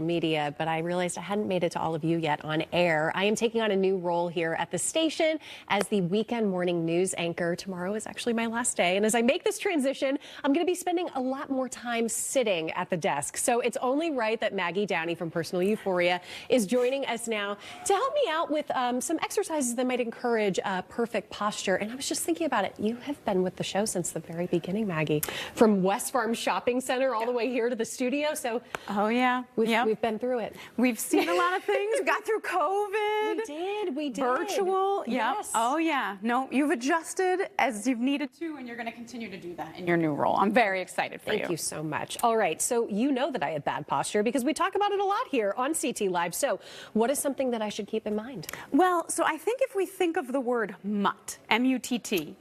media, but I realized I hadn't made it to all of you yet on air. I am taking on a new role here at the station as the weekend morning news anchor. Tomorrow is actually my last day, and as I make this transition, I'm going to be spending a lot more time sitting at the desk. So it's only right that Maggie Downey from Personal Euphoria is joining us now to help me out with some exercises that might encourage perfect posture. And I was just thinking about it. You have been with the show since the very beginning, Maggie, from West Farm Shopping Center all the way here to the studio. So oh yeah, we've been through it. We've seen a lot of things. We got through COVID. We did. Virtual. Yes. Yep. Oh yeah. No, you've adjusted as you've needed to, and you're going to continue to do that in your new role. I'm very excited for you. Thank you so much. All right. So you know that I have bad posture because we talk about it a lot here on CT Live. So what is something that I should keep in mind? Well, so I think if we think of the word mutt, M-U-T-T,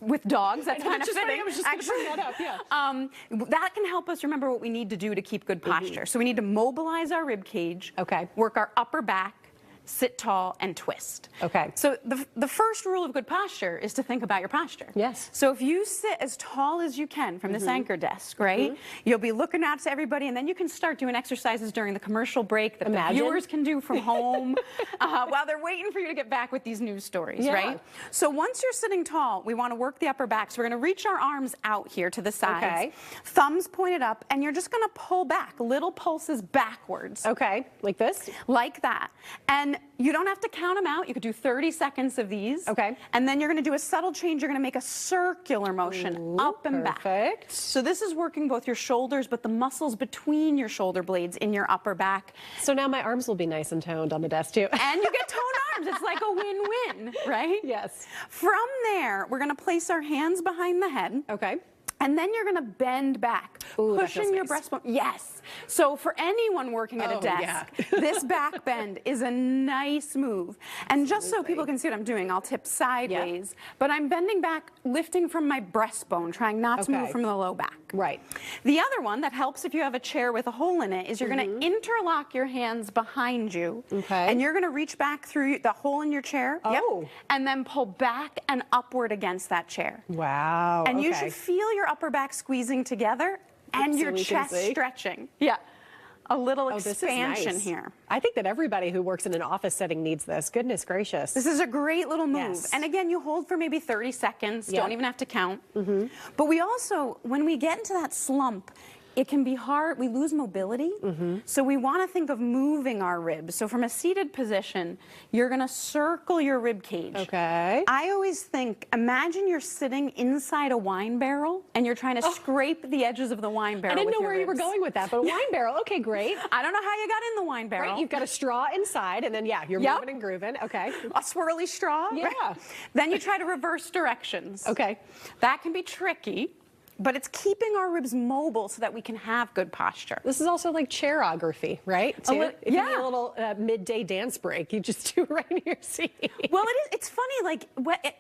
with dogs, that's kind of fitting. I was just going to bring that up. Yeah. That can help us remember what we need to do to keep good posture. So we need to mobilize our rib cage. Okay. Work our upper back. Sit tall and twist. Okay. So the first rule of good posture is to think about your posture. Yes. So if you sit as tall as you can from this anchor desk, right? You'll be looking out to everybody, and then you can start doing exercises during the commercial break that the viewers can do from home while they're waiting for you to get back with these news stories, right? So once you're sitting tall, we want to work the upper back. So we're going to reach our arms out here to the sides, thumbs pointed up, and you're just going to pull back, little pulses backwards. Okay, like this? Like that. And you don't have to count them out. You could do 30 seconds of these. Okay. And then you're going to do a subtle change. You're going to make a circular motion up and back. Perfect. So this is working both your shoulders, but the muscles between your shoulder blades in your upper back. So now my arms will be nice and toned on the desk too. And you get toned arms. It's like a win-win, right? Yes. From there, we're going to place our hands behind the head. Okay. And then you're going to bend back, pushing your breastbone. Yes. So for anyone working at a desk, this back bend is a nice move. And just so people can see what I'm doing, I'll tip sideways, but I'm bending back, lifting from my breastbone, trying not to move from the low back. Right. The other one that helps if you have a chair with a hole in it is you're going to interlock your hands behind you. Okay. And you're going to reach back through the hole in your chair. And then pull back and upward against that chair. Wow. And you should feel your upper back squeezing together and your chest stretching. Yeah. A little expansion here. I think that everybody who works in an office setting needs this. Goodness gracious. This is a great little move. Yes. And again, you hold for maybe 30 seconds. Don't even have to count. But we also, when we get into that slump, it can be hard. We lose mobility. So we want to think of moving our ribs. So from a seated position, you're going to circle your rib cage. Okay. I always think, imagine you're sitting inside a wine barrel and you're trying to scrape the edges of the wine barrel. I didn't with know your where you were ribs. going with that, but a wine barrel. Okay, great. I don't know how you got in the wine barrel. Right, you've got a straw inside, and then, you're moving and grooving. Okay. A swirly straw. Yeah. Right? Then you try to reverse directions. Okay. That can be tricky, but it's keeping our ribs mobile so that we can have good posture. This is also like chairography, right? If you need a little midday dance break, you just do it right in your seat. Well, it's funny, like,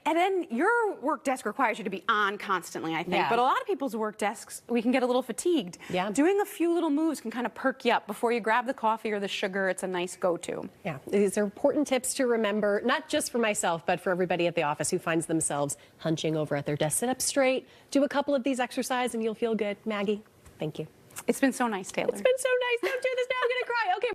and then your work desk requires you to be on constantly, I think. But a lot of people's work desks, we can get a little fatigued. Yeah. Doing a few little moves can kind of perk you up. Before you grab the coffee or the sugar, it's a nice go-to. Yeah, these are important tips to remember, not just for myself, but for everybody at the office who finds themselves hunching over at their desk. Sit up straight, do a couple of these exercises, and you'll feel good. Maggie, thank you. It's been so nice, Taylor. It's been so nice. Don't do this now. I'm going to cry. Okay.